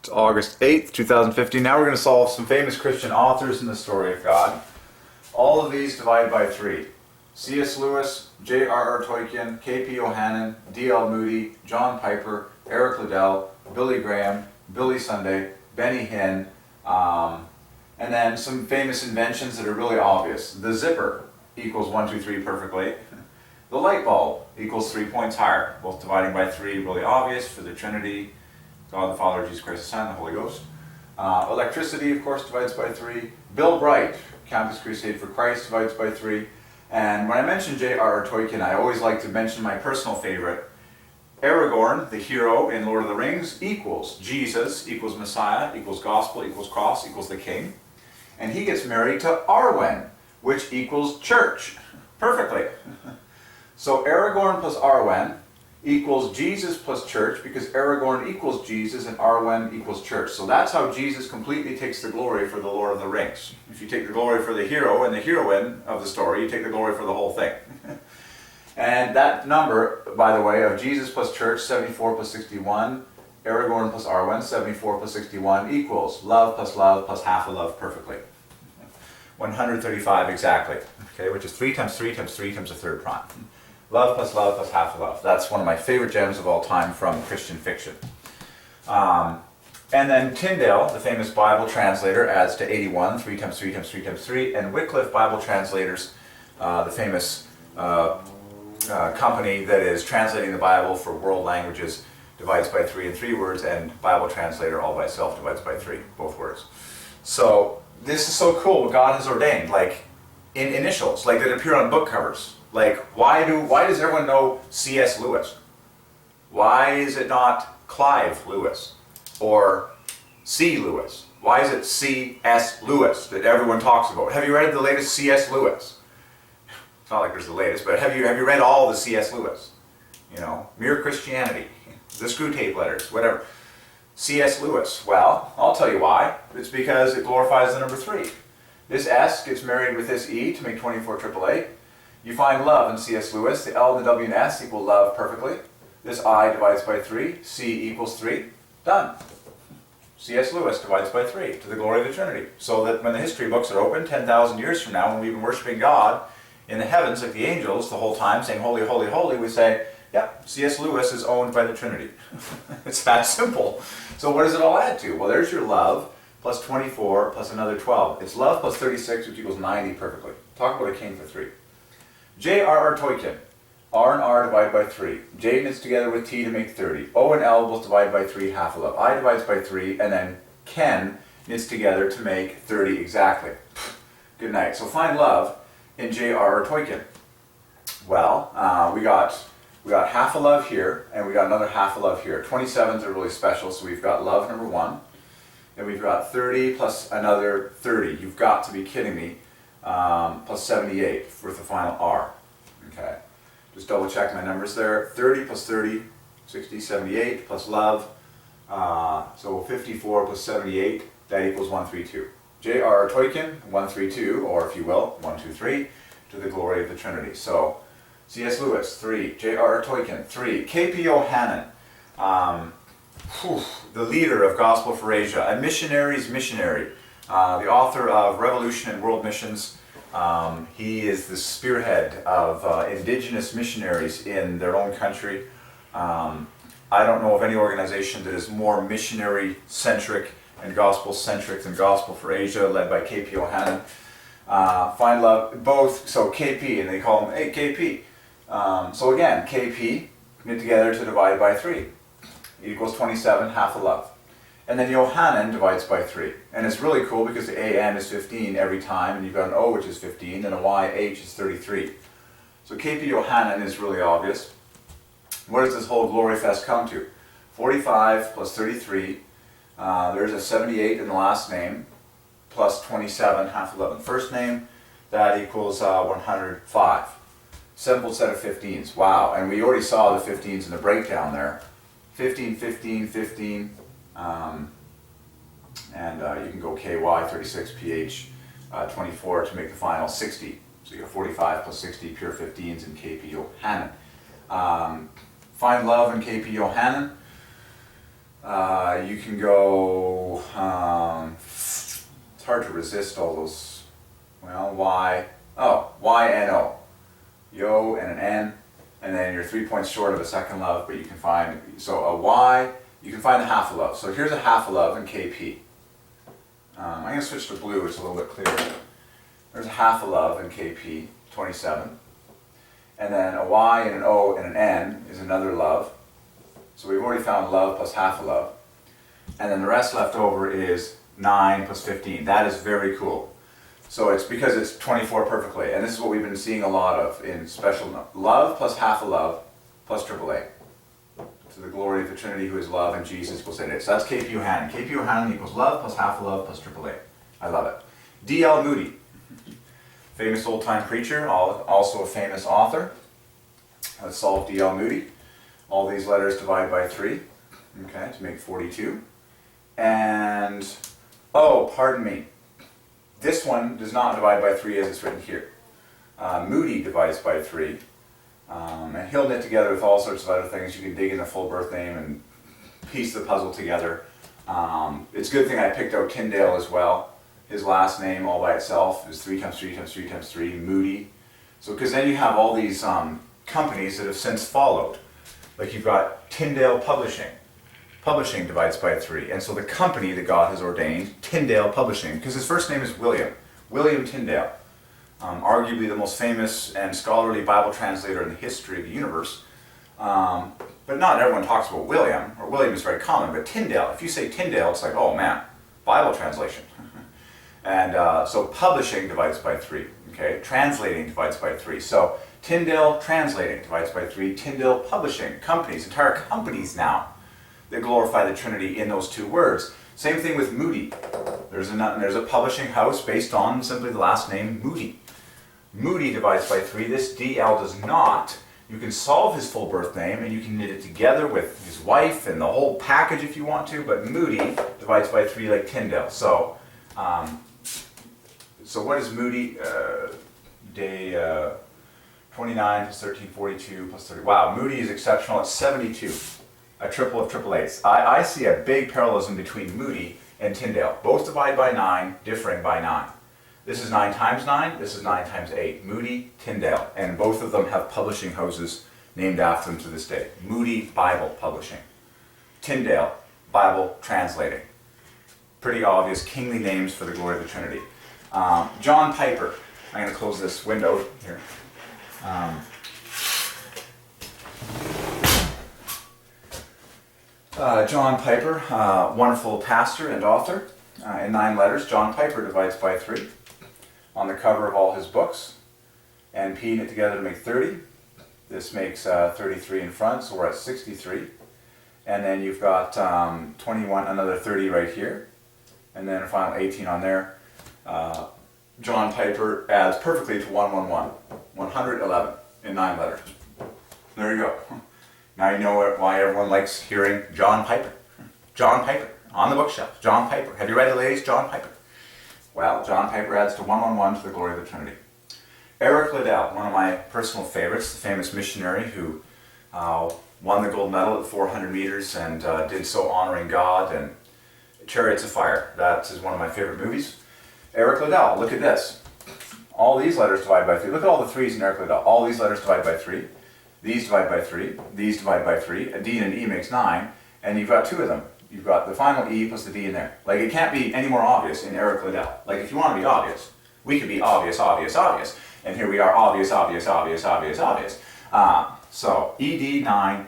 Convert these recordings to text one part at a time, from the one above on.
It's August 8th, 2015. Now we're going to solve some famous Christian authors in the story of God. All of these divided by 3. C.S. Lewis, J.R.R. Tolkien, K.P. O'Hanlon, D.L. Moody, John Piper, Eric Liddell, Billy Graham, Billy Sunday, Benny Hinn, and then some famous inventions that are really obvious. The zipper equals 1, 2, 3 perfectly. The light bulb equals 3 points higher. Both dividing by 3, really obvious for the Trinity, God the Father, Jesus Christ the Son, the Holy Ghost. Electricity, of course, divides by 3. Bill Bright, Campus Crusade for Christ, divides by 3. And when I mention J.R.R. Tolkien, I always like to mention my personal favorite. Aragorn, the hero in Lord of the Rings, equals Jesus, equals Messiah, equals Gospel, equals Cross, equals the King. And he gets married to Arwen, which equals Church. Perfectly. So Aragorn plus Arwen equals Jesus plus Church, because Aragorn equals Jesus and Arwen equals Church. So that's how Jesus completely takes the glory for the Lord of the Rings. If you take the glory for the hero and the heroine of the story, you take the glory for the whole thing. And that number, by the way, of Jesus plus Church, 74 plus 61, Aragorn plus Arwen, 74 plus 61, equals love plus half a love perfectly. 135 exactly, okay, which is 3 times 3 times 3 times a third prime. Love plus half a love. That's one of my favorite gems of all time from Christian fiction. And then Tyndale, the famous Bible translator, adds to 81, 3 times 3 times 3 times 3, and Wycliffe Bible Translators, the famous company that is translating the Bible for world languages, divides by 3 in 3 words, and Bible Translator all by itself divides by 3, both words. So this is so cool what God has ordained, like in initials, like that appear on book covers. Like, why does everyone know C.S. Lewis? Why is it not Clive Lewis or C. Lewis? Why is it C.S. Lewis that everyone talks about? Have you read the latest C.S. Lewis? It's not like there's the latest, but have you read all the C.S. Lewis? You know, Mere Christianity, the Screw Tape Letters, whatever. C.S. Lewis. Well, I'll tell you why. It's because it glorifies the number 3. This S gets married with this E to make 24 888. You find love in C.S. Lewis. The L and the W and S equal love perfectly. This I divides by 3. C equals 3. Done. C.S. Lewis divides by 3 to the glory of the Trinity. So that when the history books are open 10,000 years from now, when we've been worshiping God in the heavens like the angels the whole time, saying holy, holy, holy, we say, yep, C.S. Lewis is owned by the Trinity. It's that simple. So what does it all add to? Well, there's your love plus 24 plus another 12. It's love plus 36, which equals 90 perfectly. Talk about a king for 3. J.R.R. Tolkien. R and R divide by 3. J knits together with T to make 30. O and L both divide by 3, half a love. I divides by 3, and then Ken knits together to make 30 exactly. Good night. So find love in J.R.R. Tolkien. Well, we got half a love here, and we got another half a love here. 27s are really special, so we've got love number 1. And we've got 30 plus another 30. You've got to be kidding me. Plus 78 with the final R. Okay, just double check my numbers there. 30 plus 30, 60, 78 plus love. So 54 plus 78, that equals 132. J.R.R. Tolkien, 132, or if you will, 123, to the glory of the Trinity. So C.S. Lewis, 3. J.R.R. Tolkien, 3. K.P. O'Hanlon, the leader of Gospel for Asia, a missionary's missionary. The author of Revolution and World Missions. He is the spearhead of indigenous missionaries in their own country. I don't know of any organization that is more missionary-centric and gospel-centric than Gospel for Asia, led by K.P. O'Hanlon. Find love, both, so K.P., and they call him, hey, K.P. So again, K.P. knit together to divide by 3. Equals 27, half a love. And then Yohanan divides by 3. And it's really cool because the A-N is 15 every time, and you've got an O, which is 15, and a Y-H is 33. So K.P. Yohanan is really obvious. Where does this whole glory fest come to? 45 plus 33. There's a 78 in the last name, plus 27, half 11 first name. That equals 105. Simple set of 15s. Wow. And we already saw the 15s in the breakdown there. 15, 15, 15. You can go KY, 36, PH, 24 to make the final 60. So you have 45 plus 60 pure 15s in KP Yohanan. Find love in KP Yohanan. You can go, it's hard to resist all those, well, Y, and O. Yo and an N, and then you're 3 points short of a second love, but you can find, so a Y, you can find a half a love. So here's a half a love in KP. I'm going to switch to blue, it's a little bit clearer. There's a half a love in KP, 27. And then a Y and an O and an N is another love. So we've already found love plus half a love. And then the rest left over is 9 plus 15. That is very cool. So it's because it's 24 perfectly. And this is what we've been seeing a lot of in special love plus half a love plus triple A. To the glory of the Trinity who is love and Jesus equals it. So that's KP Yohanan. KP Yohanan equals love plus half a love plus triple A. I love it. D.L. Moody. Famous old-time preacher, also a famous author. Let's solve D.L. Moody. All these letters divide by 3, okay, to make 42. And, oh, pardon me. This one does not divide by 3 as it's written here. Moody divides by 3. And he'll knit together with all sorts of other things. You can dig in the full birth name and piece the puzzle together. It's a good thing I picked out Tyndale as well. His last name all by itself is 3 times 3 times 3 times 3, Moody. So, because then you have all these companies that have since followed. Like you've got Tyndale Publishing. Publishing divides by 3. And so the company that God has ordained, Tyndale Publishing, because his first name is William. William Tyndale. Arguably the most famous and scholarly Bible translator in the history of the universe. But not everyone talks about William, or William is very common, but Tyndale, if you say Tyndale, it's like, oh man, Bible translation. And so publishing divides by 3, okay? Translating divides by 3. So Tyndale translating divides by 3. Tyndale publishing, companies, entire companies now that glorify the Trinity in those 2 words. Same thing with Moody. There's a publishing house based on simply the last name Moody. Moody divides by 3. This DL does not. You can solve his full birth name and you can knit it together with his wife and the whole package if you want to, but Moody divides by 3 like Tyndale. So, so what is Moody? Day 29 plus 1342 plus 30. Wow, Moody is exceptional. It's 72. A triple of triple eights. I see a big parallelism between Moody and Tyndale. Both divide by 9, differing by 9. This is 9 times 9, this is 9 times 8. Moody, Tyndale. And both of them have publishing houses named after them to this day. Moody, Bible Publishing. Tyndale, Bible Translating. Pretty obvious kingly names for the glory of the Trinity. John Piper. I'm going to close this window here. John Piper, wonderful pastor and author, in 9 letters. John Piper divides by 3 on the cover of all his books, and P knit together to make 30. This makes 33 in front, so we're at 63. And then you've got 21, another 30 right here, and then a final 18 on there. John Piper adds perfectly to 111, 111 in 9 letters. There you go. Now you know why everyone likes hearing John Piper. John Piper, on the bookshelf, John Piper. Have you read the latest John Piper? Well, John Piper adds to 111 to the glory of the Trinity. Eric Liddell, one of my personal favorites, the famous missionary who won the gold medal at 400 meters and did so honoring God, and Chariots of Fire. That is one of my favorite movies. Eric Liddell, look at this. All these letters divide by 3. Look at all the 3's in Eric Liddell. All these letters divide by 3. These divide by 3. These divide by 3. A D and an E makes 9. And you've got 2 of them. You've got the final E plus the D in there. Like, it can't be any more obvious in Eric Liddell. Like, if you want to be obvious, we could be obvious, obvious, obvious. And here we are, obvious, obvious, obvious, obvious, obvious. So, ED9,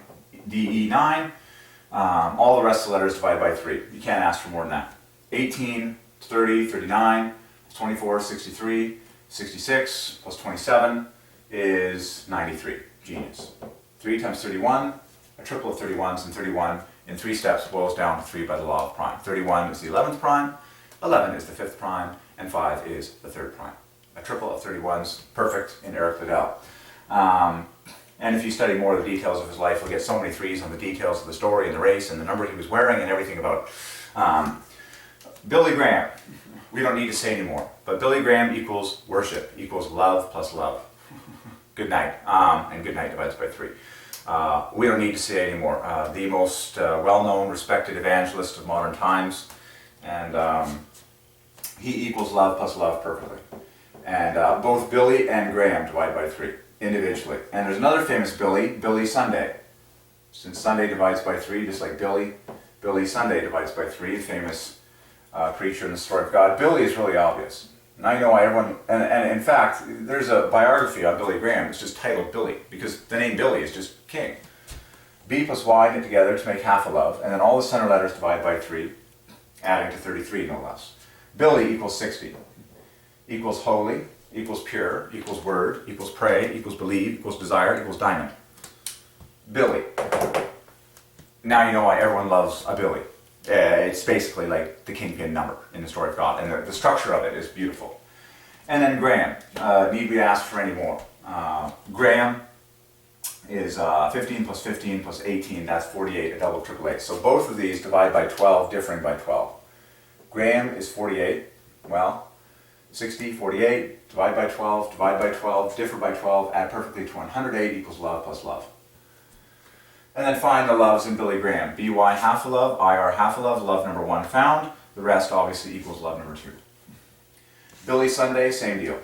DE9, all the rest of the letters divide by 3. You can't ask for more than that. 18, 30, 39, 24, 63, 66, plus 27 is 93. Genius. 3 times 31, a triple of 31s, and 31 in 3 steps boils down to 3 by the law of prime. 31 is the 11th prime, 11 is the 5th prime, and 5 is the 3rd prime. A triple of 31s, perfect in Eric Liddell. And if you study more of the details of his life, you'll get so many 3s on the details of the story and the race and the number he was wearing and everything about it. Billy Graham, we don't need to say anymore, but Billy Graham equals worship, equals love plus love. Good night, and good night divides by 3. We don't need to say it anymore. The most well-known, respected evangelist of modern times, and he equals love plus love perfectly. And both Billy and Graham divide by 3 individually. And there's another famous Billy Sunday. Since Sunday divides by 3, just like Billy Sunday divides by 3, famous preacher in the story of God. Billy is really obvious. Now you know why everyone, and in fact, there's a biography on Billy Graham. It's just titled Billy, because the name Billy is just king. B plus Y knit together to make half a love, and then all the center letters divide by 3, adding to 33, no less. Billy equals 60, equals holy, equals pure, equals word, equals pray, equals believe, equals desire, equals diamond. Billy. Now you know why everyone loves a Billy. It's basically like the kingpin number in the story of God, and the structure of it is beautiful. And then Graham. Need we ask for any more? Graham is 15 plus 15 plus 18, that's 48, a double triple eight. So both of these divide by 12, differing by 12. Graham is 48, well, 60, 48, divide by 12, differ by 12, add perfectly to 108 equals love plus love. And then find the loves in Billy Graham. BY half a love, IR half a love, love number 1 found. The rest obviously equals love number 2. Billy Sunday, same deal.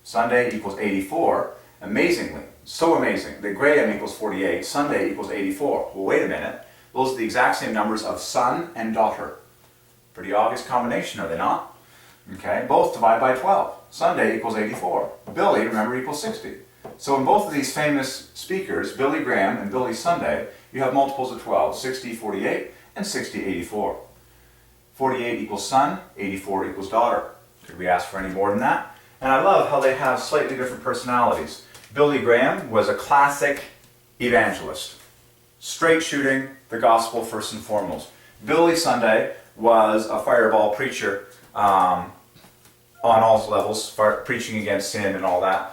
Sunday equals 84. Amazingly, so amazing, that Graham equals 48, Sunday equals 84. Well, wait a minute. Those are the exact same numbers of son and daughter. Pretty obvious combination, are they not? Okay, both divide by 12. Sunday equals 84. Billy, remember, equals 60. So in both of these famous speakers, Billy Graham and Billy Sunday, you have multiples of 12, 60, 48, and 60, 84. 48 equals son, 84 equals daughter. Could we ask for any more than that? And I love how they have slightly different personalities. Billy Graham was a classic evangelist, straight shooting the gospel first and foremost. Billy Sunday was a fireball preacher on all levels, preaching against sin and all that.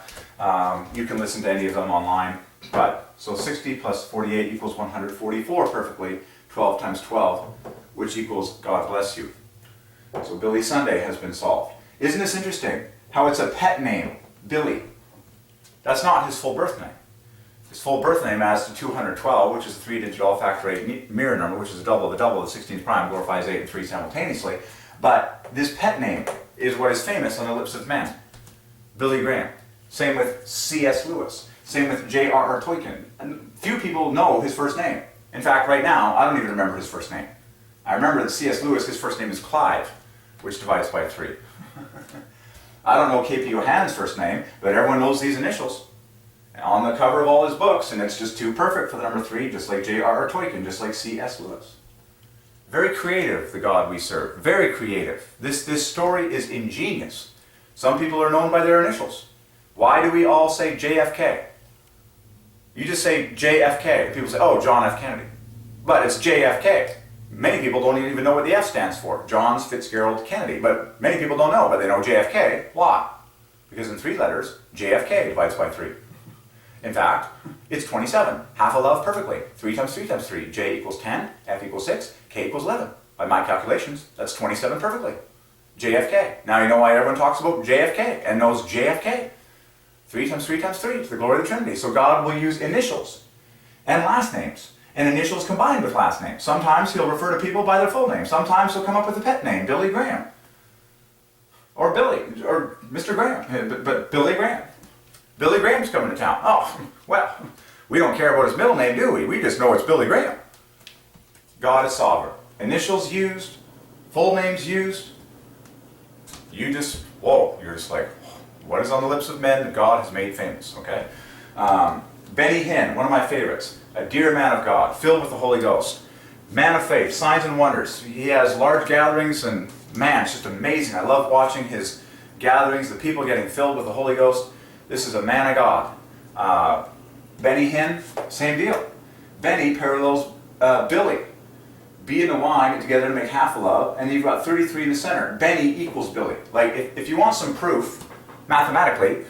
You can listen to any of them online. But so 60 plus 48 equals 144 perfectly, 12 times 12, which equals God bless you. So Billy Sunday has been solved. Isn't this interesting? How it's a pet name, Billy. That's not his full birth name. His full birth name adds to 212, which is a 3-digit all-factor 8 mirror number, which is a double. The double of the 16th prime glorifies 8 and 3 simultaneously. But this pet name is what is famous on the lips of men. Billy Graham. Same with C.S. Lewis. Same with J.R.R. Tolkien. And few people know his first name. In fact, right now, I don't even remember his first name. I remember that C.S. Lewis, his first name is Clive, which divides by 3. I don't know K.P. Johann's first name, but everyone knows these initials on the cover of all his books, and it's just too perfect for the number 3, just like J.R.R. Tolkien, just like C.S. Lewis. Very creative, the God we serve. Very creative. This story is ingenious. Some people are known by their initials. Why do we all say JFK? You just say JFK. People say, oh, John F. Kennedy. But it's JFK. Many people don't even know what the F stands for. John Fitzgerald Kennedy. But many people don't know, but they know JFK. Why? Because in 3 letters, JFK divides by 3. In fact, it's 27. Half a love perfectly. 3 times 3 times 3. J equals 10, F equals 6, K equals 11. By my calculations, that's 27 perfectly. JFK. Now you know why everyone talks about JFK and knows JFK. 3 times 3 times 3 to the glory of the Trinity. So God will use initials and last names. And initials combined with last names. Sometimes he'll refer to people by their full name. Sometimes he'll come up with a pet name, Billy Graham. Or Billy, or Mr. Graham, but Billy Graham. Billy Graham's coming to town. Oh, well, we don't care about his middle name, do we? We just know it's Billy Graham. God is sovereign. Initials used, full names used. You just, whoa, you're just like, what is on the lips of men that God has made famous, okay? Benny Hinn, one of my favorites. A dear man of God, filled with the Holy Ghost. Man of faith, signs and wonders. He has large gatherings and man, it's just amazing. I love watching his gatherings, the people getting filled with the Holy Ghost. This is a man of God. Benny Hinn, same deal. Benny parallels Billy. B and the Y get together to make half a love, and you've got 33 in the center. Benny equals Billy. Like, if you want some proof, mathematically,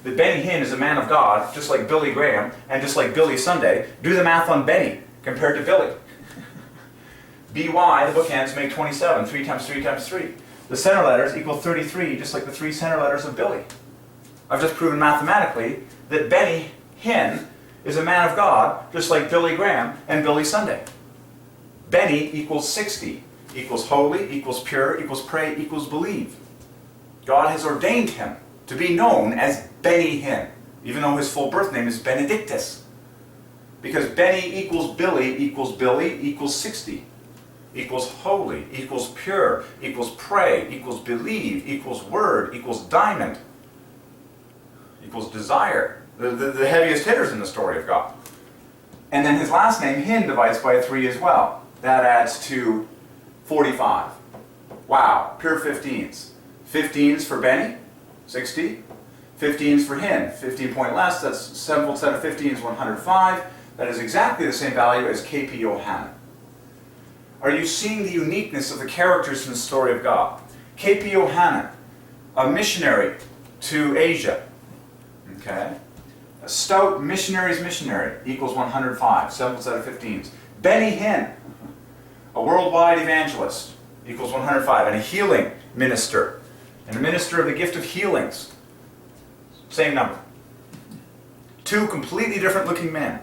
that Benny Hinn is a man of God, just like Billy Graham, and just like Billy Sunday, do the math on Benny compared to Billy. BY, the bookends, make 27. 3 times 3 times 3. The center letters equal 33, just like the 3 center letters of Billy. I've just proven mathematically that Benny Hinn is a man of God, just like Billy Graham and Billy Sunday. Benny equals 60, equals holy, equals pure, equals pray, equals believe. God has ordained him to be known as Benny Hinn, even though his full birth name is Benedictus. Because Benny equals Billy equals 60, equals holy, equals pure, equals pray, equals believe, equals word, equals diamond, equals desire. The heaviest hitters in the story of God. And then his last name, Hinn, divides by 3 as well. That adds to 45. Wow, pure 15s. 15s for Benny, 60. 15s for Hinn, 15 point less. That's 7-fold set of 15 is 105. That is exactly the same value as KP Yohanan. Are you seeing the uniqueness of the characters in the story of God? KP Yohanan, a missionary to Asia. Okay? A stout missionary equals 105, 7-fold set of 15s. Benny Hinn, a worldwide evangelist, equals 105. And a healing minister, and a minister of the gift of healings, same number. 2 completely different looking men,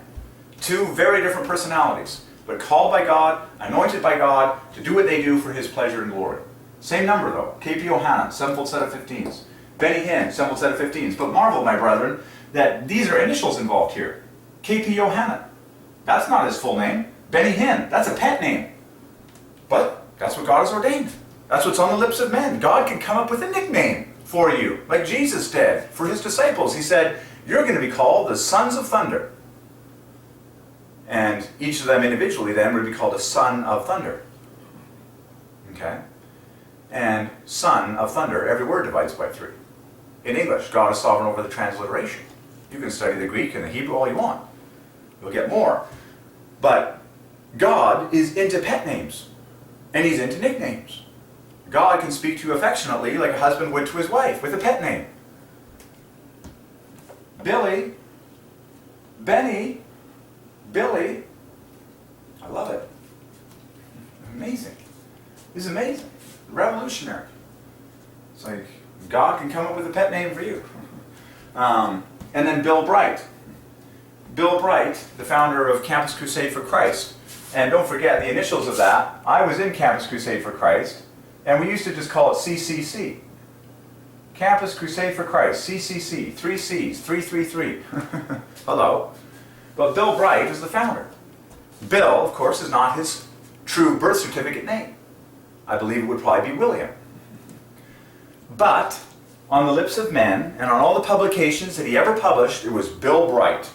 2 very different personalities, but called by God, anointed by God, to do what they do for his pleasure and glory. Same number though, KP Yohanan, 7-fold set of 15s. Benny Hinn, 7-fold set of 15s. But marvel, my brethren, that these are initials involved here. KP Yohanan. That's not his full name. Benny Hinn. That's a pet name. But that's what God has ordained. That's what's on the lips of men. God can come up with a nickname for you, like Jesus did for his disciples. He said, you're going to be called the sons of thunder. And each of them individually then would be called a son of thunder. Okay? And son of thunder, every word divides by 3. In English, God is sovereign over the transliteration. You can study the Greek and the Hebrew all you want. You'll get more. But God is into pet names. And he's into nicknames. God can speak to you affectionately like a husband would to his wife with a pet name. Billy, Benny, Billy. I love it. Amazing. This is amazing. Revolutionary. It's like God can come up with a pet name for you. And then Bill Bright. Bill Bright, the founder of Campus Crusade for Christ. And don't forget the initials of that. I was in Campus Crusade for Christ, and we used to just call it CCC. Campus Crusade for Christ, CCC, 3 C's, 333. Hello. But Bill Bright is the founder. Bill, of course, is not his true birth certificate name. I believe it would probably be William. But on the lips of men and on all the publications that he ever published, it was Bill Bright.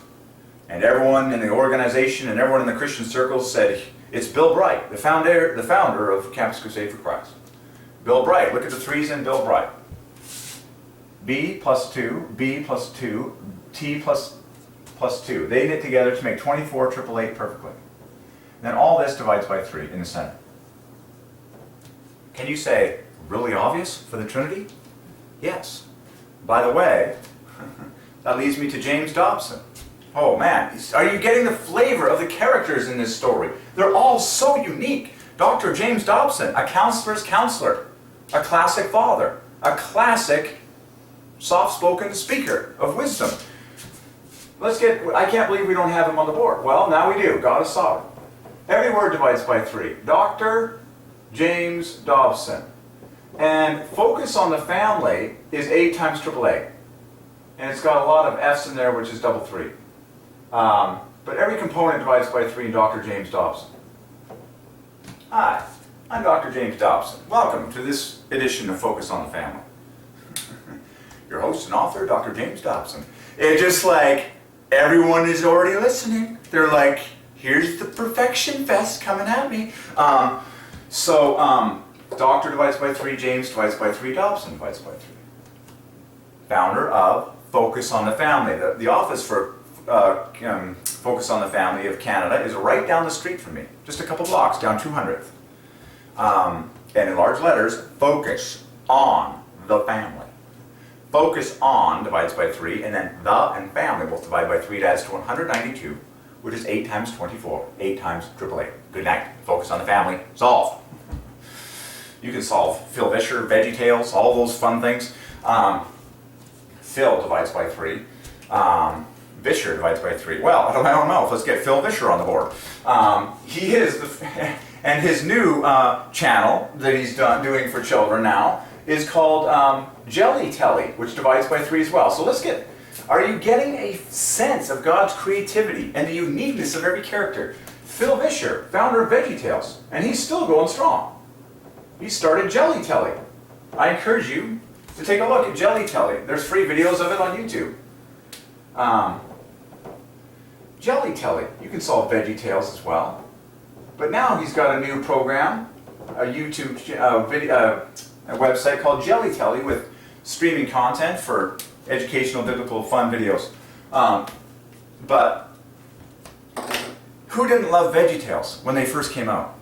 And everyone in the organization and everyone in the Christian circles said, it's Bill Bright, the founder of Campus Crusade for Christ. Bill Bright, look at the 3's in Bill Bright. B plus 2, B plus 2, T plus 2. They knit together to make 24 888 perfectly. And then all this divides by 3 in the center. Can you say, really obvious for the Trinity? Yes. By the way, that leads me to James Dobson. Oh man, are you getting the flavor of the characters in this story? They're all so unique. Dr. James Dobson, a counselor's counselor, a classic father, a classic soft-spoken speaker of wisdom. I can't believe we don't have him on the board. Well, now we do. God is sovereign. Every word divides by 3. Dr. James Dobson. And focus on the family is 8 times AAA. And it's got a lot of F's in there, which is double 3. But every component divides by 3 in Dr. James Dobson. Hi, I'm Dr. James Dobson. Welcome to this edition of Focus on the Family. Your host and author, Dr. James Dobson. It's just like, everyone is already listening. They're like, here's the perfection fest coming at me. Doctor divides by 3, James divides by 3, Dobson divides by 3. Founder of Focus on the Family. The office for Focus on the Family of Canada is right down the street from me, just a couple blocks down 200th. And in large letters, Focus on the Family. Focus on divides by 3, and then the and family both divide by 3. It adds to 192, which is 8 times 24, 8 times AAA. Good night. Focus on the Family. Solve. You can solve Phil Vischer, VeggieTales, all those fun things. Phil divides by 3. Vischer divides by 3. Well, I don't know. Let's get Phil Vischer on the board. He is, and his new channel that he's doing for children now is called Jelly Telly, which divides by 3 as well. So let's get, are you getting a sense of God's creativity and the uniqueness of every character? Phil Vischer, founder of VeggieTales, and he's still going strong. He started Jelly Telly. I encourage you to take a look at Jelly Telly. There's free videos of it on YouTube. Jelly Telly, you can solve VeggieTales as well. But now he's got a new program, a YouTube a website called Jelly Telly with streaming content for educational, biblical, fun videos. But who didn't love VeggieTales when they first came out?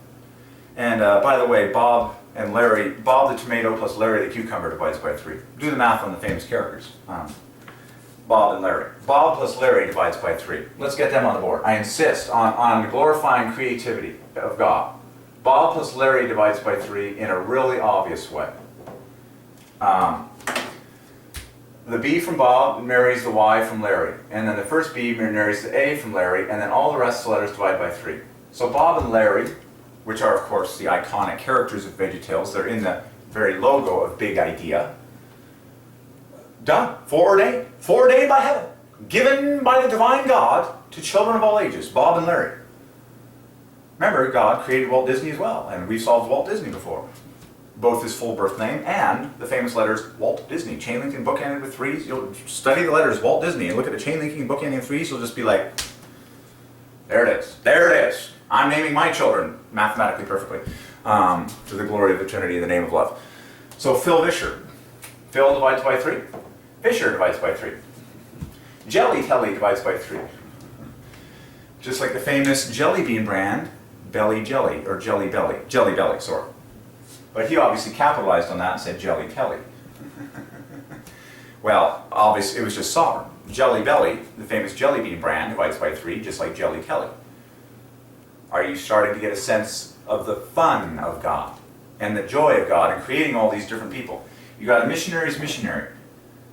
And by the way, Bob and Larry, Bob the tomato plus Larry the cucumber divides by 3. Do the math on the famous characters. Bob and Larry. Bob plus Larry divides by 3. Let's get them on the board. I insist on glorifying creativity of God. Bob plus Larry divides by 3 in a really obvious way. The B from Bob marries the Y from Larry. And then the first B marries the A from Larry. And then all the rest of the letters divide by 3. So Bob and Larry, which are of course the iconic characters of VeggieTales, they're in the very logo of Big Idea. Done. Foreordained. Foreordained by heaven. Given by the Divine God to children of all ages. Bob and Larry. Remember, God created Walt Disney as well, and we've solved Walt Disney before. Both his full birth name and the famous letters Walt Disney. Chain linked and bookended with 3s. You'll study the letters Walt Disney and look at the chain linking and bookending of 3s. You'll just be like, there it is. There it is. I'm naming my children mathematically perfectly to the glory of the Trinity in the name of love. So Phil Vischer. Phil divides by 3. Vischer divides by 3. Jelly Telly divides by 3. Just like the famous jelly bean brand, Belly Jelly, or Jelly Belly. Jelly Belly, sorry. But he obviously capitalized on that and said Jelly Telly. Well, obviously it was just sovereign. Jelly Belly, the famous jelly bean brand, divides by 3, just like Jelly Telly. Are you starting to get a sense of the fun of God and the joy of God in creating all these different people? You got a missionary's missionary,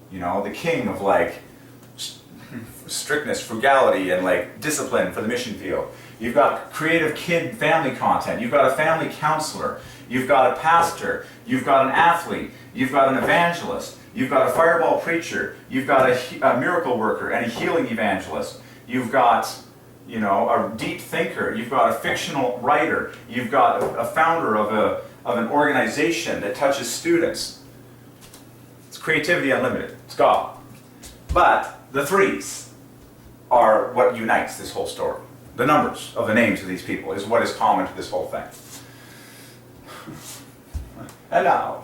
you know, the king of like strictness, frugality, and like discipline for the mission field. You've got creative kid family content. You've got a family counselor. You've got a pastor. You've got an athlete. You've got an evangelist. You've got a fireball preacher. You've got a miracle worker and a healing evangelist. You've got, you know, a deep thinker. You've got a fictional writer. You've got a founder of an organization that touches students. It's creativity unlimited. It's God. But the 3s are what unites this whole story. The numbers of the names of these people is what is common to this whole thing. And now,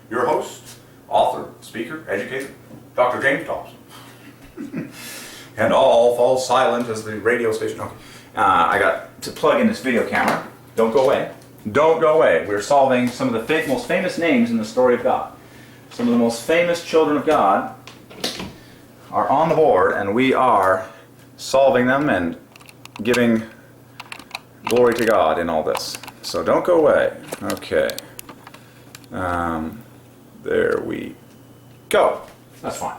your host, author, speaker, educator, Dr. James Dobson. And all falls silent as the radio station. Okay. I got to plug in this video camera. Don't go away. Don't go away. We're solving some of the most famous names in the story of God. Some of the most famous children of God are on the board, and we are solving them and giving glory to God in all this. So don't go away. Okay. There we go. That's fine.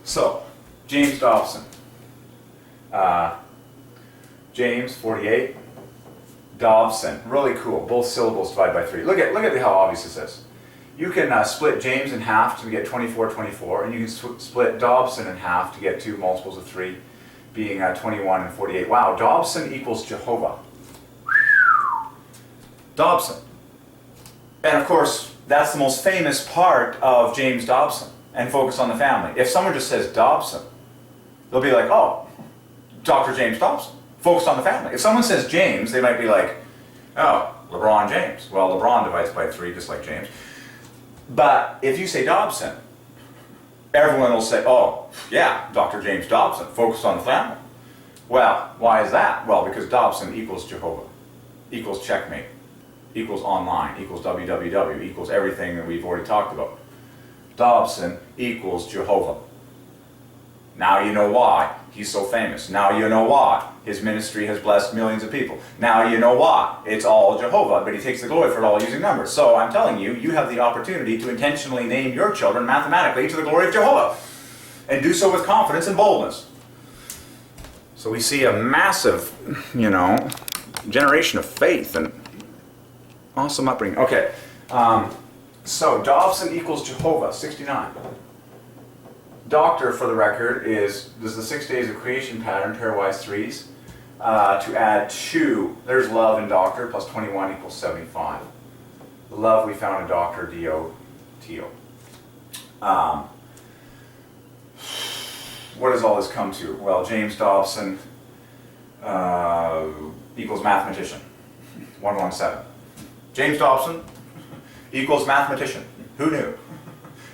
So, James Dobson. James, 48. Dobson. Really cool. Both syllables divide by 3. Look at how obvious this is. You can split James in half to get 24, 24, and you can split Dobson in half to get 2 multiples of 3, being 21 and 48. Wow, Dobson equals Jehovah. Dobson. And of course, that's the most famous part of James Dobson, and focus on the family. If someone just says Dobson, they'll be like, oh, Dr. James Dobson, focused on the family. If someone says James, they might be like, oh, LeBron James. Well, LeBron divides by 3, just like James. But if you say Dobson, everyone will say, oh, yeah, Dr. James Dobson, focused on the family. Well, why is that? Well, because Dobson equals Jehovah, equals checkmate, equals online, equals www, equals everything that we've already talked about. Dobson equals Jehovah. Now you know why he's so famous. Now you know why his ministry has blessed millions of people. Now you know why. It's all Jehovah, but he takes the glory for it all using numbers. So I'm telling you, you have the opportunity to intentionally name your children mathematically to the glory of Jehovah. And do so with confidence and boldness. So we see a massive, generation of faith and awesome upbringing. Okay, so Dobson equals Jehovah, 69. Doctor, for the record, is the 6 days of creation pattern, pairwise threes, to add 2. There's love in Doctor, plus 21 equals 75. The love we found in Doctor, D-O-T-O. What does all this come to? Well, James Dobson equals mathematician, 117. James Dobson equals mathematician. Who knew?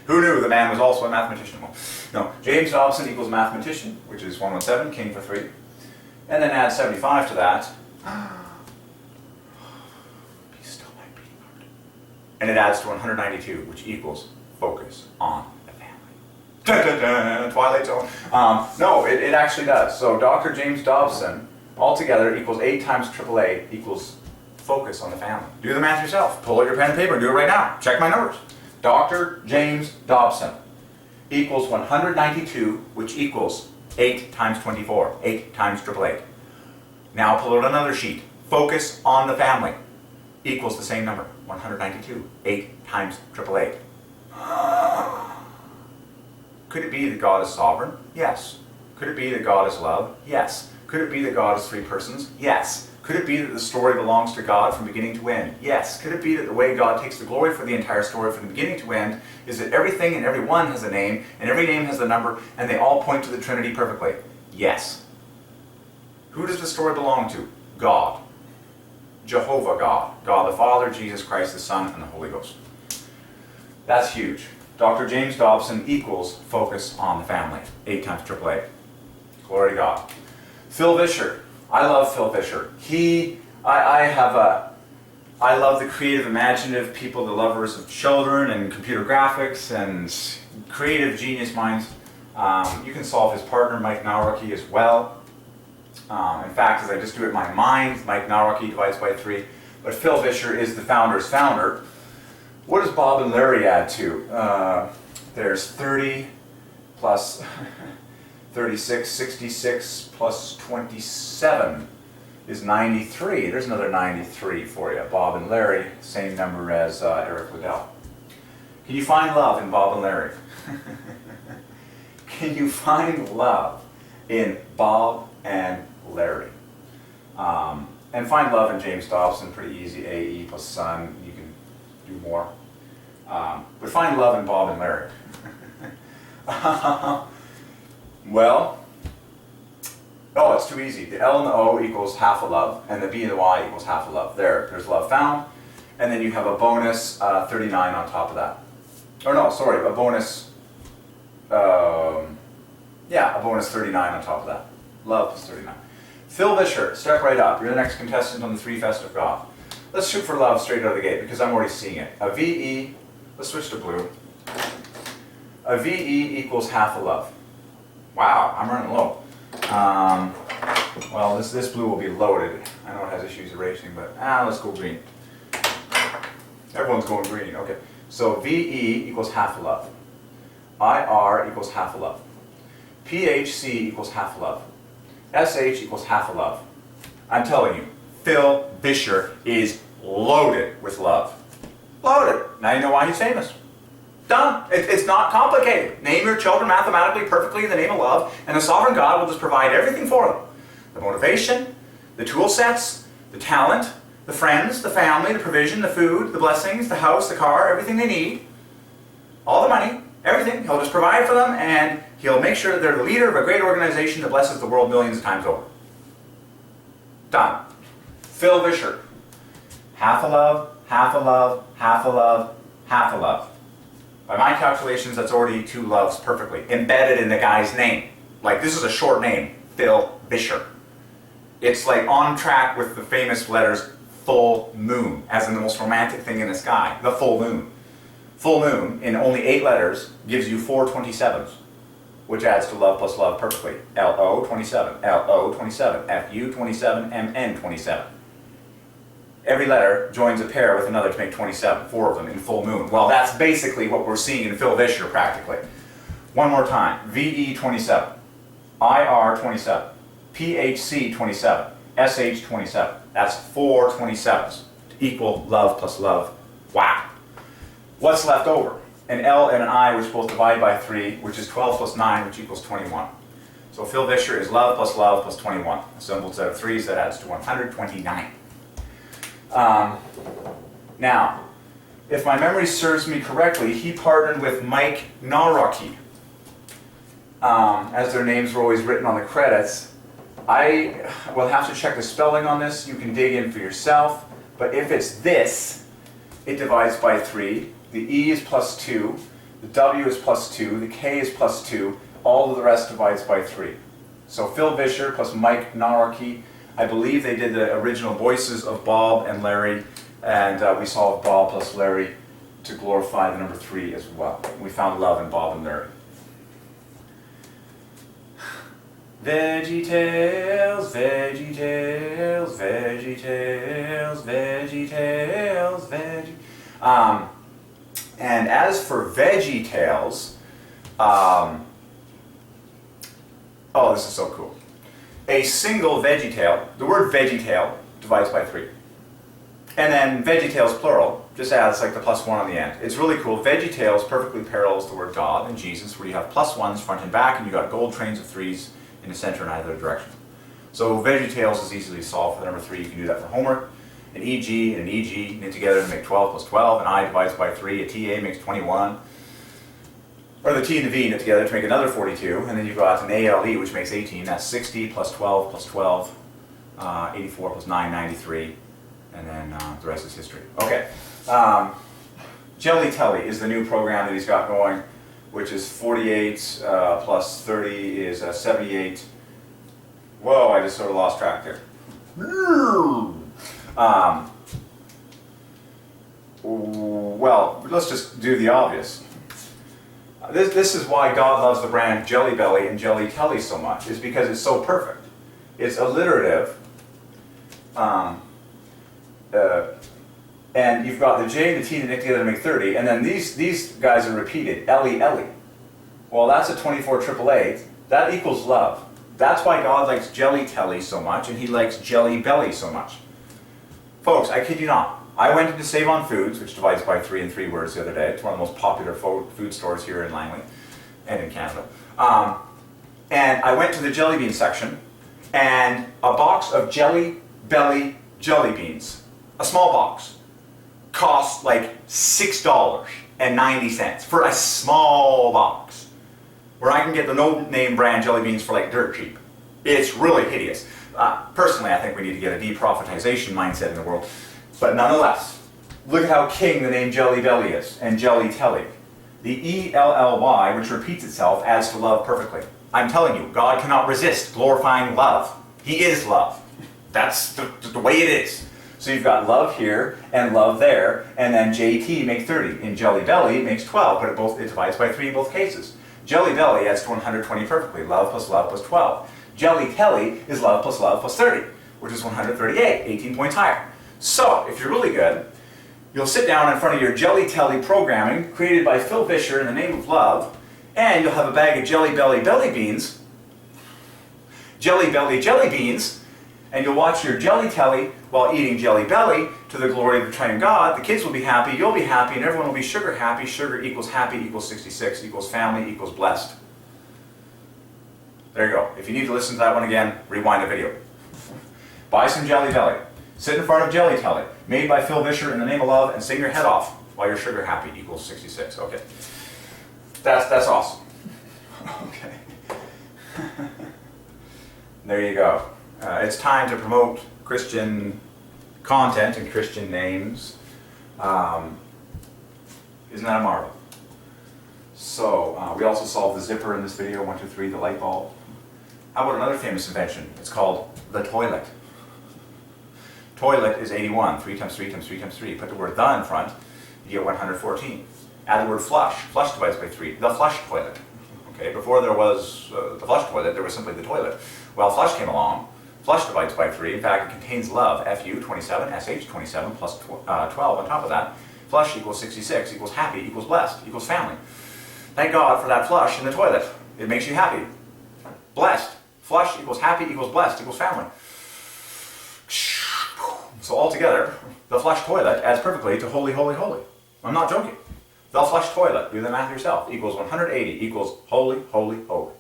Who knew the man was also a mathematician? Well, no, James Dobson equals mathematician, which is 117, king for 3. And then add 75 to that. Be still my beating heart. And it adds to 192, which equals focus on the family. Dun, dun, dun, Twilight Zone. No, it actually does. So Dr. James Dobson altogether equals 8 times AAA equals focus on the family. Do the math yourself. Pull out your pen and paper and do it right now. Check my numbers. Dr. James Dobson equals 192, which equals 8 times 24, 8 times 888. Now pull out another sheet. Focus on the family equals the same number, 192, 8 times 888. Could it be that God is sovereign? Yes. Could it be that God is love? Yes. Could it be that God is 3 persons? Yes. Could it be that the story belongs to God from beginning to end? Yes. Could it be that the way God takes the glory for the entire story from beginning to end is that everything and everyone has a name, and every name has a number, and they all point to the Trinity perfectly? Yes. Who does the story belong to? God. Jehovah God. God the Father, Jesus Christ the Son, and the Holy Ghost. That's huge. Dr. James Dobson equals focus on the family. 8 times 888. Glory to God. Phil Vischer. I love Phil Vischer. I love the creative, imaginative people, the lovers of children and computer graphics and creative genius minds. You can solve his partner, Mike Naurucky, as well. In fact, as I just do it in my mind, Mike Naurucky divides by 3. But Phil Vischer is the founder's founder. What does Bob and Larry add to? There's 30 plus 36, 66 plus 27 is 93. There's another 93 for you. Bob and Larry, same number as Eric Liddell. Can you find love in Bob and Larry? Can you find love in Bob and Larry? And find love in James Dobson, pretty easy. AE plus son, you can do more. But find love in Bob and Larry. Well, it's too easy. The L and the O equals half a love, and the B and the Y equals half a love. There's love found. And then you have a bonus 39 on top of that. Or no, sorry, a bonus, a bonus 39 on top of that. Love plus 39. Phil Vischer, step right up. You're the next contestant on the 3 Fest of God. Let's shoot for love straight out of the gate, because I'm already seeing it. A VE, let's switch to blue. A VE equals half a love. Wow, I'm running low. Well, this blue will be loaded. I know it has issues erasing, but let's go green. Everyone's going green, okay. So VE equals half a love. IR equals half a love. PHC equals half a love. SH equals half a love. I'm telling you, Phil Vischer is loaded with love. Loaded. Now you know why he's famous. Done. It's not complicated. Name your children mathematically perfectly in the name of love, and the sovereign God will just provide everything for them. The motivation, the tool sets, the talent, the friends, the family, the provision, the food, the blessings, the house, the car, everything they need, all the money, everything. He'll just provide for them, and he'll make sure that they're the leader of a great organization that blesses the world millions of times over. Done. Phil Vischer. Half a love, half a love, half a love, half a love. By my calculations, that's already 2 loves perfectly, embedded in the guy's name. Like, this is a short name, Phil Vischer. It's like on track with the famous letters full moon, as in the most romantic thing in the sky, the full moon. Full moon, in only 8 letters, gives you 4 27s, which adds to love plus love perfectly. LO 27, LO 27, FU 27, MN 27. Every letter joins a pair with another to make 27, 4 of them in full moon. Well, that's basically what we're seeing in Phil Vischer practically. One more time. VE 27, IR 27, PHC 27, SH 27. That's 4 27s to equal love plus love. Wow. What's left over? An L and an I, which both divide by 3, which is 12 plus 9, which equals 21. So Phil Vischer is love plus 21. A simple set of 3s, that adds to 129. Now, if my memory serves me correctly, he partnered with Mike Nawrocki, as their names were always written on the credits. I will have to check the spelling on this. You can dig in for yourself. But if it's this, it divides by 3. The E is plus 2. The W is plus 2. The K is plus 2. All of the rest divides by 3. So Phil Vischer plus Mike Nawrocki. I believe they did the original voices of Bob and Larry. And we solved Bob plus Larry to glorify the number 3 as well. We found love in Bob and Larry. VeggieTales, VeggieTales, VeggieTales, VeggieTales, Veggie. And as for VeggieTales, oh, this is so cool. A single VeggieTale, the word VeggieTale divides by 3. And then VeggieTales plural just adds like the plus 1 on the end. It's really cool. VeggieTales perfectly parallels the word God and Jesus, where you have plus 1s front and back, and you got gold trains of 3s in the center in either direction. So VeggieTales is easily solved for the number 3. You can do that for homework. An EG and an EG knit together to make 12 plus 12. An I divides by 3. A TA makes 21. Or the T and the V knit together to make another 42. And then you've got an ALE, which makes 18. That's 60 plus 12 plus 12. 84 plus 9, 93. And then the rest is history. Okay. Jelly Telly is the new program that he's got going, which is 48 plus 30 is 78. Whoa, I just sort of lost track there. Well, let's just do the obvious. This is why God loves the brand Jelly Belly and Jelly Telly so much, is because it's so perfect. It's alliterative. And you've got the J and the T and the Nick together to make 30, and then these guys are repeated, Ellie, Ellie. Well, that's a 24 AAA. That equals love. That's why God likes Jelly Telly so much, and he likes Jelly Belly so much. Folks, I kid you not. I went into Save on Foods, which divides by 3 in 3 words the other day. It's one of the most popular food stores here in Langley and in Canada. And I went to the jelly bean section, and a box of Jelly Belly jelly beans, a small box, cost like $6.90 for a small box, where I can get the no-name brand jelly beans for like dirt cheap. It's really hideous. Personally, I think we need to get a deprofitization mindset in the world. But nonetheless, look at how king the name Jelly Belly is, and Jelly Telly. The E-L-L-Y, which repeats itself, adds to love perfectly. I'm telling you, God cannot resist glorifying love. He is love. That's the way it is. So you've got love here and love there, and then JT makes 30. In Jelly Belly, it makes 12, but it divides by 3 in both cases. Jelly Belly adds to 120 perfectly. Love plus 12. Jelly Telly is love plus 30, which is 138, 18 points higher. So, if you're really good, you'll sit down in front of your Jelly Telly programming, created by Phil Vischer in the name of love, and you'll have a bag of Jelly Belly jelly beans, Jelly Belly jelly beans, and you'll watch your Jelly Telly while eating Jelly Belly to the glory of the Triune God. The kids will be happy, you'll be happy, and everyone will be sugar happy. Sugar equals happy equals 66 equals family equals blessed. There you go. If you need to listen to that one again, rewind the video. Buy some Jelly Belly. Sit in front of Jelly Telly, made by Phil Vischer in the name of love, and sing your head off while your sugar happy equals 66. Okay. That's awesome. Okay. There you go. It's time to promote Christian content and Christian names. Isn't that a marvel? So, we also solved the zipper in this video, 1, 2, 3, the light bulb. How about another famous invention? It's called the toilet. Toilet is 81, 3 times 3 times 3 times 3. Put the word the in front, you get 114. Add the word flush. Flush divides by 3. The flush toilet. Okay, before there was the flush toilet, there was simply the toilet. Well, flush came along. Flush divides by 3. In fact, it contains love. FU, 27, SH, 27, plus 12 on top of that. Flush equals 66, equals happy, equals blessed, equals family. Thank God for that flush in the toilet. It makes you happy, blessed, Flush equals happy equals blessed equals family. So altogether, the flush toilet adds perfectly to holy, holy, holy. I'm not joking. The flush toilet, do the math yourself, equals 180 equals holy, holy, holy.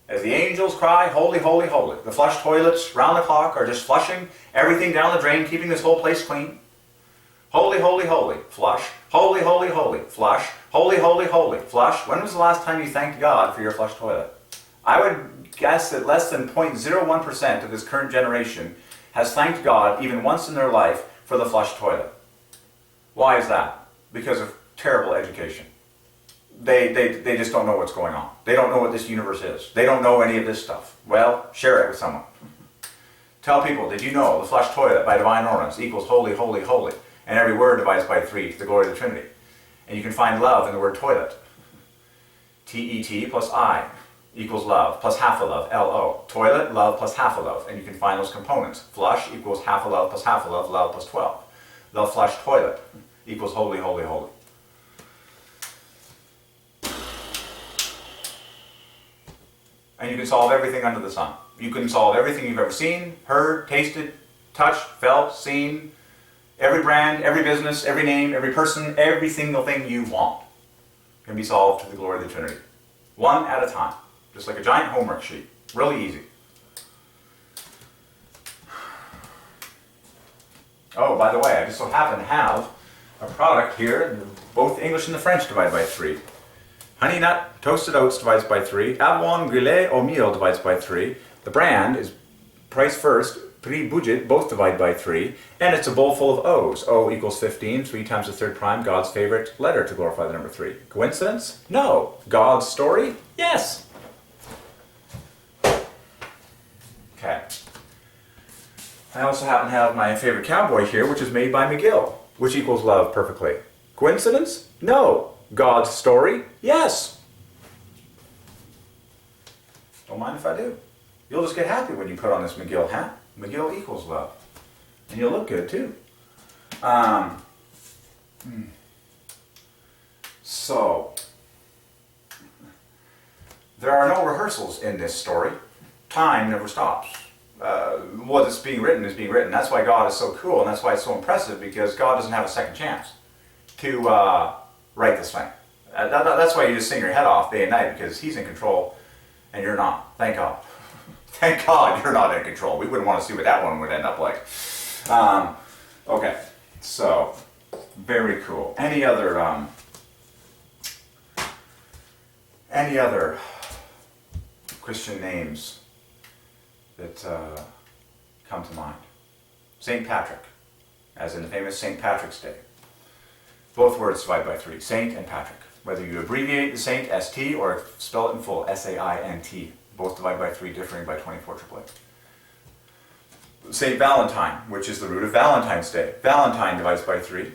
As the angels cry, holy, holy, holy. The flush toilets round the clock are just flushing everything down the drain, keeping this whole place clean. Holy, holy, holy, flush. Holy, holy, holy, flush. Holy, holy, holy, flush. When was the last time you thanked God for your flush toilet? I would guess that less than 0.01% of this current generation has thanked God even once in their life for the flush toilet. Why is that? Because of terrible education. They just don't know what's going on. They don't know what this universe is. They don't know any of this stuff. Well, share it with someone. Tell people, did you know the flush toilet by Divine Ordinance equals holy, holy, holy, and every word divides by 3 to the glory of the Trinity. And you can find love in the word toilet. T-E-T plus I equals love plus half a love, L-O. Toilet, love plus half a love, and you can find those components. Flush equals half a love plus half a love, love plus 12. The flush toilet equals holy, holy, holy. And you can solve everything under the sun. You can solve everything you've ever seen, heard, tasted, touched, felt, seen, every brand, every business, every name, every person, every single thing you want can be solved to the glory of the Trinity. One at a time. Just like a giant homework sheet. Really easy. Oh, by the way, I just so happen to have a product here, both the English and the French divided by 3. Honey Nut Toasted Oats divides by 3. Avoine Grillé au Meal divides by 3. The brand is Price First, Prix Budget, both divide by 3. And it's a bowl full of O's. O equals 15, 3 times the third prime, God's favorite letter to glorify the number 3. Coincidence? No. God's story? Yes. Okay. I also happen to have my favorite cowboy here, which is made by McGill, which equals love perfectly. Coincidence? No. God's story? Yes. Don't mind if I do. You'll just get happy when you put on this McGill hat. McGill equals love. And you'll look good too. So, there are no rehearsals in this story. Time never stops. What is being written is being written. That's why God is so cool, and that's why it's so impressive, because God doesn't have a second chance to write this thing. That's why you just sing your head off day and night, because He's in control and you're not. Thank God. Thank God you're not in control. We wouldn't want to see what that one would end up like. Okay, so very cool. Any other Christian names that come to mind? St. Patrick, as in the famous St. Patrick's Day. Both words divide by 3, Saint and Patrick. Whether you abbreviate the Saint, S-T, or spell it in full, S-A-I-N-T. Both divide by 3, differing by 24 AAA. St. Valentine, which is the root of Valentine's Day. Valentine divides by 3,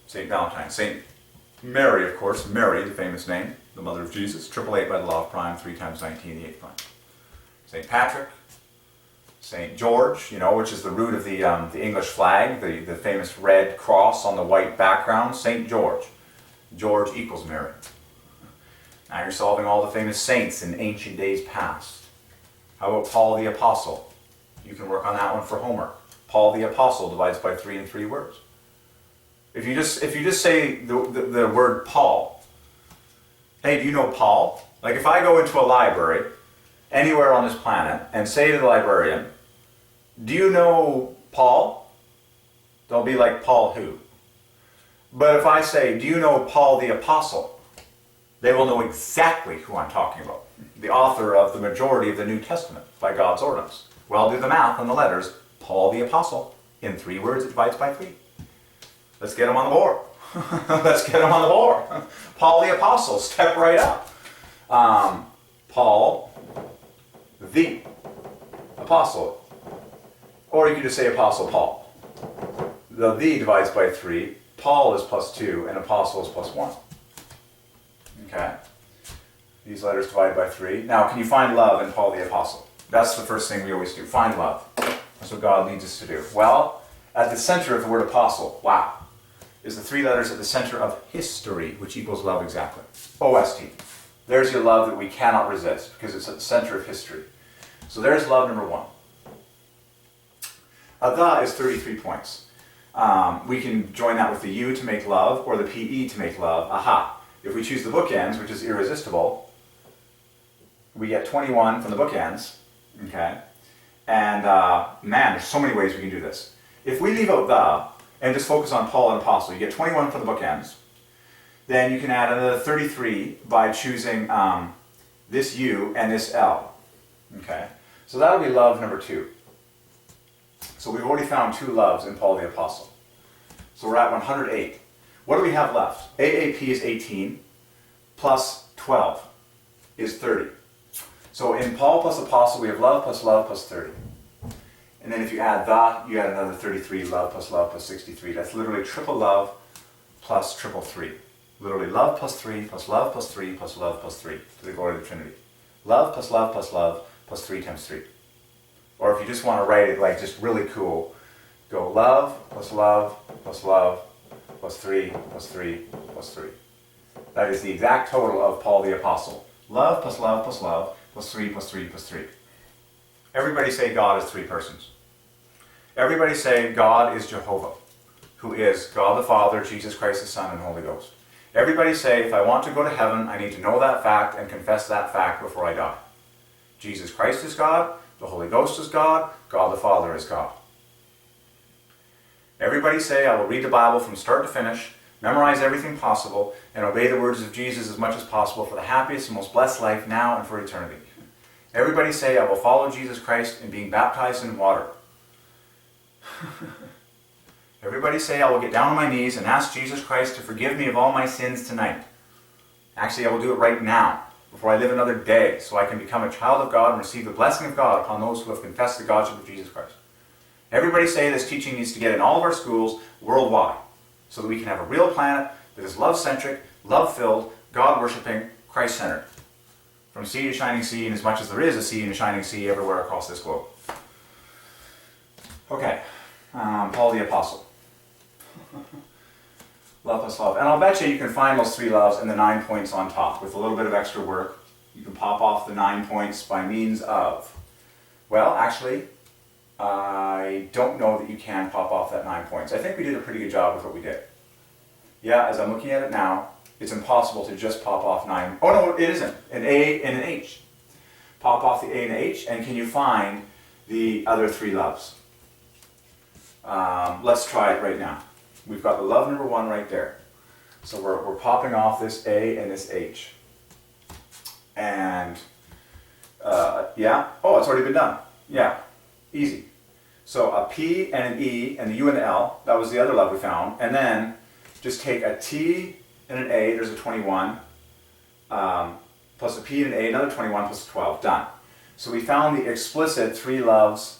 St. Valentine. St. Mary, of course, Mary, the famous name, the mother of Jesus, 888 by the law of prime, 3 times 19, the 8th prime. St. Patrick, St. George, which is the root of the English flag, the famous red cross on the white background, St. George. George equals Mary. Now you're solving all the famous saints in ancient days past. How about Paul the Apostle? You can work on that one for homework. Paul the Apostle divides by 3 in 3 words. If you just say the word Paul, hey, do you know Paul? Like if I go into a library anywhere on this planet and say to the librarian, do you know Paul? They'll be like, Paul who? But if I say, do you know Paul the Apostle? They will know exactly who I'm talking about. The author of the majority of the New Testament by God's ordinance. Well, do the math on the letters. Paul the Apostle. In 3 words, it divides by 3. Let's get him on the board. Let's get him on the board. Paul the Apostle, step right up. Paul the Apostle. Or you could just say Apostle Paul. The divides by 3. Paul is plus 2, and Apostle is plus 1. Okay? These letters divide by 3. Now, can you find love in Paul the Apostle? That's the first thing we always do. Find love. That's what God leads us to do. Well, at the center of the word apostle, wow, is the 3 letters at the center of history, which equals love exactly. O-S-T. There's your love that we cannot resist because it's at the center of history. So there's love number one. The is 33 points. We can join that with the U to make love or the PE to make love. Aha. If we choose the bookends, which is irresistible, we get 21 from the bookends. Okay? And man, there's so many ways we can do this. If we leave out the and just focus on Paul and Apostle, you get 21 for the bookends. Then you can add another 33 by choosing this U and this L. Okay? So that'll be love number 2. So we've already found 2 loves in Paul the Apostle. So we're at 108. What do we have left? AAP is 18 plus 12 is 30. So in Paul plus Apostle, we have love plus 30. And then if you add the, you add another 33, love plus 63. That's literally triple love plus triple 3. Literally love plus 3 plus love plus 3 plus love plus 3 to the glory of the Trinity. Love plus 3 times 3. Or if you just want to write it like just really cool, go love plus 3 plus 3 plus 3. That is the exact total of Paul the Apostle. Love plus 3 plus 3 plus 3. Everybody say God is 3 persons. Everybody say God is Jehovah, who is God the Father, Jesus Christ the Son, and Holy Ghost. Everybody say, if I want to go to heaven, I need to know that fact and confess that fact before I die. Jesus Christ is God, the Holy Ghost is God, God the Father is God. Everybody say, I will read the Bible from start to finish, memorize everything possible, and obey the words of Jesus as much as possible for the happiest and most blessed life now and for eternity. Everybody say, I will follow Jesus Christ in being baptized in water. Everybody say, I will get down on my knees and ask Jesus Christ to forgive me of all my sins tonight. Actually, I will do it right now, before I live another day, so I can become a child of God and receive the blessing of God upon those who have confessed the Godship of Jesus Christ. Everybody say this teaching needs to get in all of our schools worldwide, so that we can have a real planet that is love-centric, love-filled, God-worshipping, Christ-centered. From sea to shining sea, and as much as there is a sea and a shining sea everywhere across this globe. Okay, Paul the Apostle. Love plus love. And I'll bet you can find those 3 loves and the 9 points on top. With a little bit of extra work, you can pop off the 9 points by means of... Well, actually, I don't know that you can pop off that 9 points. I think we did a pretty good job with what we did. Yeah, as I'm looking at it now, it's impossible to just pop off 9... Oh no, it isn't. An A and an H. Pop off the A and the H, and can you find the other 3 loves? Let's try it right now. We've got the love number 1 right there. So we're popping off this A and this H. And, yeah. Oh, it's already been done. Yeah, easy. So a P and an E and the U and the L, that was the other love we found. And then just take a T and an A, there's a 21, plus a P and an A, another 21 plus a 12, done. So we found the explicit 3 loves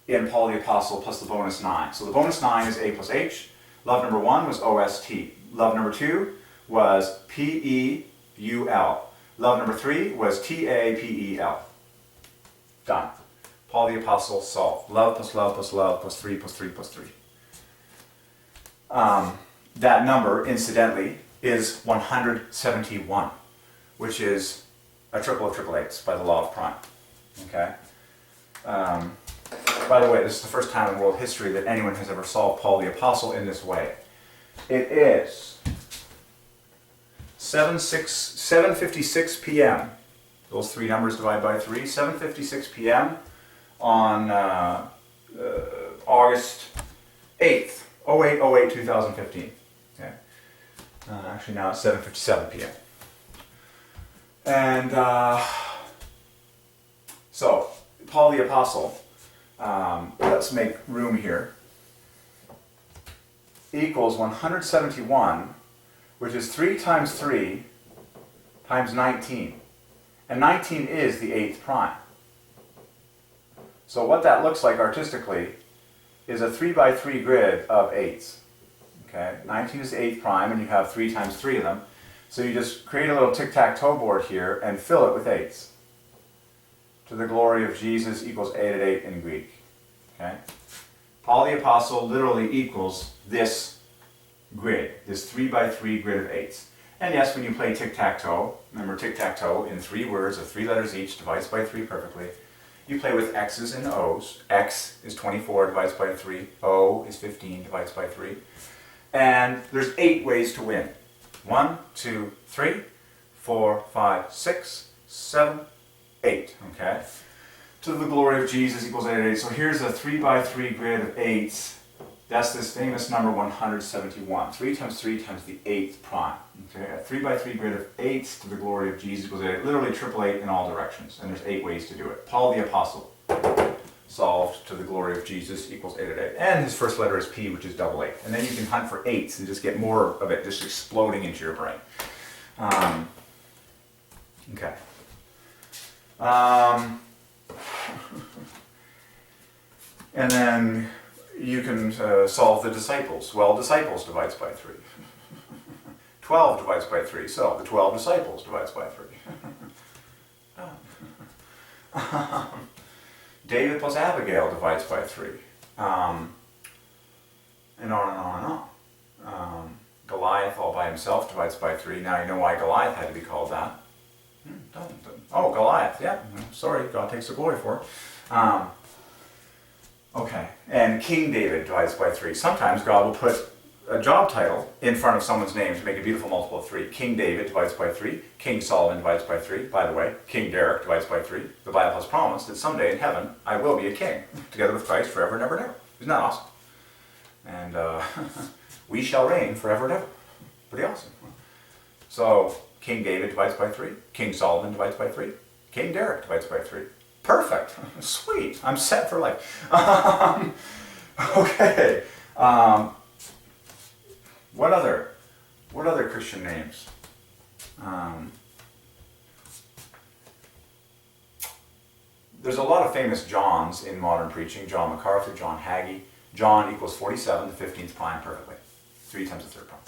in Paul the Apostle plus the bonus 9. So the bonus 9 is A plus H. Love number 1 was OST. Love number 2 was PEUL. Love number 3 was TAPEL. Done. Paul the Apostle solved. Love plus 3 plus 3 plus 3. That number, incidentally, is 171, which is a triple of triple eights by the law of prime. Okay? By the way, this is the first time in world history that anyone has ever solved Paul the Apostle in this way. It is 7:56 p.m. Those 3 numbers divided by 3. 7:56 p.m. on August 8th, 2015. Okay. Actually, now it's 7:57 p.m. And so, Paul the Apostle, let's make room here, equals 171, which is 3 times 3 times 19. And 19 is the 8th prime. So what that looks like artistically is a 3 by 3 grid of 8s. Okay, 19 is the 8th prime, and you have 3 times 3 of them. So you just create a little tic-tac-toe board here and fill it with 8s. To the glory of Jesus equals 8 at 8 in Greek. Okay? Paul the Apostle literally equals this grid, this 3 by 3 grid of 8s. And yes, when you play tic-tac-toe, remember tic-tac-toe in 3 words of 3 letters each divides by 3 perfectly. You play with X's and O's. X is 24 divides by 3. O is 15 divides by 3. And there's 8 ways to win. 1, 2, 3, 4, 5, 6, 7, 8. Okay? To the glory of Jesus equals 8. So here's a 3 by 3 grid of 8s. That's this famous number 171. 3 times 3 times the 8th prime. Okay? A 3 by 3 grid of 8s to the glory of Jesus equals 8. Literally triple 8 in all directions. And there's 8 ways to do it. Paul the Apostle solved to the glory of Jesus equals 8 at 8. And his first letter is P, which is double 8. And then you can hunt for 8s and just get more of it just exploding into your brain. Okay. And then you can solve the disciples. Well, disciples divides by 3. 12 divides by 3. So the 12 disciples divides by 3. David plus Abigail divides by 3. And on and on and on. Goliath all by himself divides by 3. Now you know why Goliath had to be called that. Oh, Goliath, yeah. Sorry, God takes the glory for it. Okay, and King David divides by 3. Sometimes God will put a job title in front of someone's name to make a beautiful multiple of 3. King David divides by 3. King Solomon divides by 3. By the way, King Derek divides by 3. The Bible has promised that someday in heaven I will be a king, together with Christ forever and ever and ever. Isn't that awesome? And we shall reign forever and ever. Pretty awesome. So, King David divides by 3. King Solomon divides by 3. King Derek divides by 3. Perfect. Sweet. I'm set for life. Okay. What other Christian names? There's a lot of famous Johns in modern preaching. John MacArthur, John Hagee. John equals 47, the 15th prime perfectly. 3 times the 3rd prime.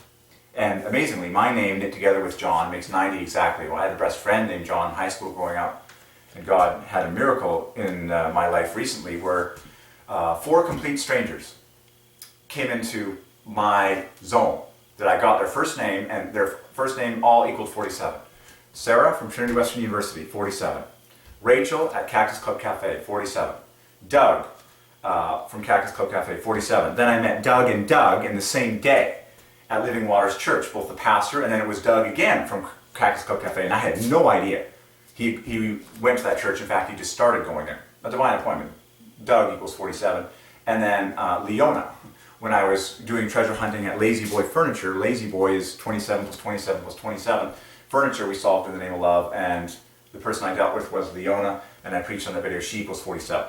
And amazingly, my name knit together with John makes 90 exactly. Well, I had a best friend named John in high school growing up. And God had a miracle in my life recently where 4 complete strangers came into my zone that I got their first name, and their first name all equaled 47. Sarah from Trinity Western University, 47. Rachel at Cactus Club Cafe, 47. Doug from Cactus Club Cafe, 47. Then I met Doug and Doug in the same day at Living Waters Church, both the pastor, and then it was Doug again from Cactus Club Cafe, and I had no idea. He went to that church. In fact, he just started going there. A divine appointment. Doug equals 47. And then Leona. When I was doing treasure hunting at Lazy Boy Furniture, Lazy Boy is 27 plus 27 plus 27. Furniture we solved in the name of love, and the person I dealt with was Leona, and I preached on the video, she equals 47.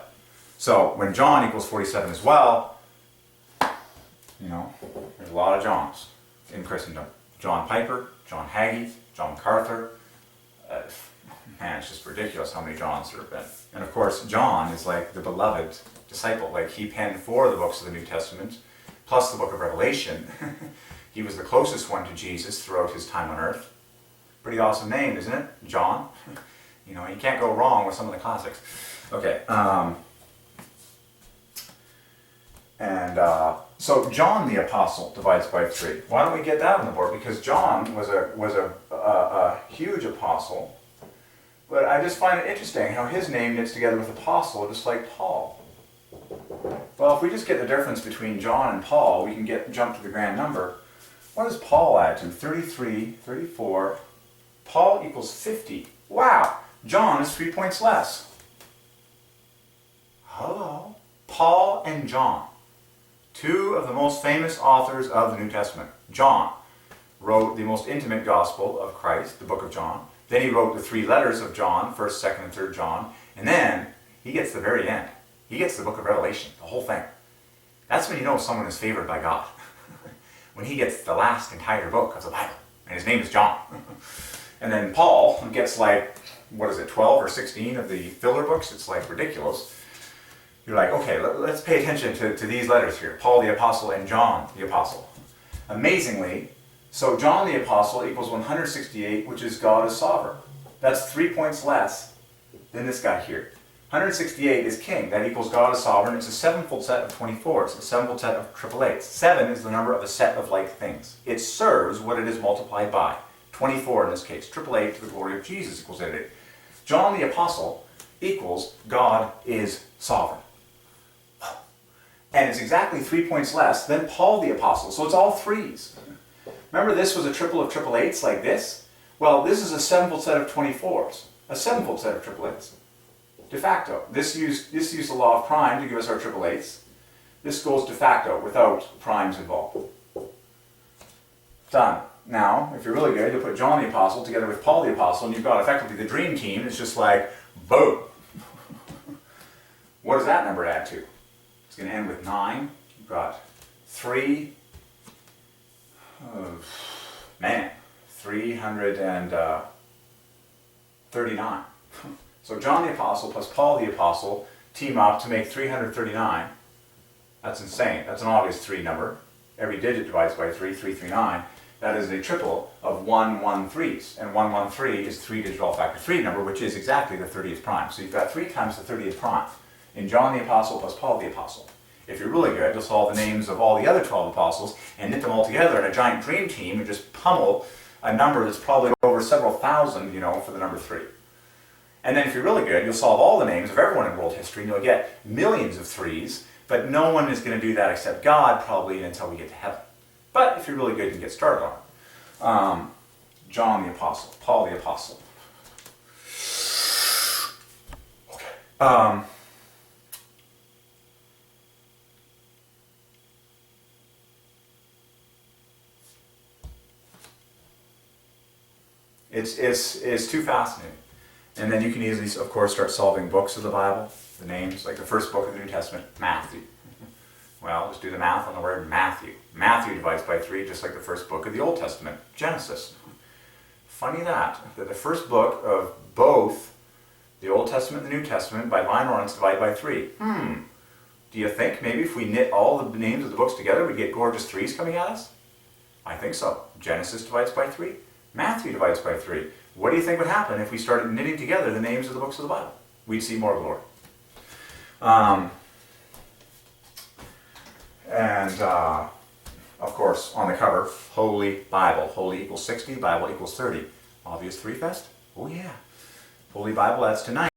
So when John equals 47 as well, you know, there's a lot of Johns in Christendom. John Piper, John Hagee, John MacArthur. Man, it's just ridiculous how many Johns there have been. And of course, John is like the beloved disciple. Like, he penned 4 of the books of the New Testament, plus the book of Revelation. He was the closest one to Jesus throughout his time on earth. Pretty awesome name, isn't it? John. You know, you can't go wrong with some of the classics. Okay. So John the Apostle divides by 3. Why don't we get that on the board? Because John was a huge apostle. But I just find it interesting how his name knits together with apostle, just like Paul. Well, if we just get the difference between John and Paul, we can jump to the grand number. What does Paul add to? 33, 34. Paul equals 50. Wow! John is 3 points less. Hello? Paul and John. 2 of the most famous authors of the New Testament. John wrote the most intimate gospel of Christ, the book of John. Then he wrote the 3 letters of John, 1st, 2nd, and 3rd John. And then he gets the very end. He gets the book of Revelation, the whole thing. That's when you know someone is favored by God. When he gets the last entire book of the Bible. And his name is John. And then Paul gets like, 12 or 16 of the filler books? It's like ridiculous. You're like, okay, let's pay attention to these letters here. Paul the Apostle and John the Apostle. Amazingly, so John the Apostle equals 168, which is God is sovereign. That's 3 points less than this guy here. 168 is king. That equals God is sovereign. It's a 7-fold set of 24s, a 7-fold set of 888s. 7 is the number of a set of like things. It serves what it is multiplied by. 24 in this case. 888 to the glory of Jesus equals 888. John the Apostle equals God is sovereign. And it's exactly 3 points less than Paul the Apostle. So it's all threes. Remember this was a triple of 888s like this? Well, this is a sevenfold set of 24s. A sevenfold set of 888s. De facto. This used the law of prime to give us our 888s. This goes de facto without primes involved. Done. Now, if you're really good, you'll put John the Apostle together with Paul the Apostle, and you've got effectively the dream team. It's just like, boom. What does that number add to? It's going to end with 9. You've got 3. 339. So John the Apostle plus Paul the Apostle team up to make 339. That's insane. That's an obvious 3 number. Every digit divides by 3, 339. That is a triple of 113s. And 113 is 3-digit all-factor 3 number, which is exactly the 30th prime. So you've got 3 times the 30th prime in John the Apostle plus Paul the Apostle. If you're really good, you'll solve the names of all the other 12 apostles and knit them all together in a giant dream team and just pummel a number that's probably over several thousand, for the number 3. And then if you're really good, you'll solve all the names of everyone in world history and you'll get millions of 3s, but no one is going to do that except God probably until we get to heaven. But if you're really good, you can get started on it. John the Apostle, Paul the Apostle. Okay. It's too fascinating. And then you can easily, of course, start solving books of the Bible, the names, like the first book of the New Testament, Matthew. Well, just do the math on the word Matthew. Matthew divides by 3, just like the first book of the Old Testament, Genesis. Funny that the first book of both the Old Testament and the New Testament by Divine Ordinance divide by 3. Do you think maybe if we knit all the names of the books together, we'd get gorgeous 3s coming at us? I think so. Genesis divides by 3. Matthew divides by 3. What do you think would happen if we started knitting together the names of the books of the Bible? We'd see more glory. Of course, on the cover, Holy Bible. Holy equals 60, Bible equals 30. Obvious 3 fest? Oh yeah. Holy Bible adds to 9.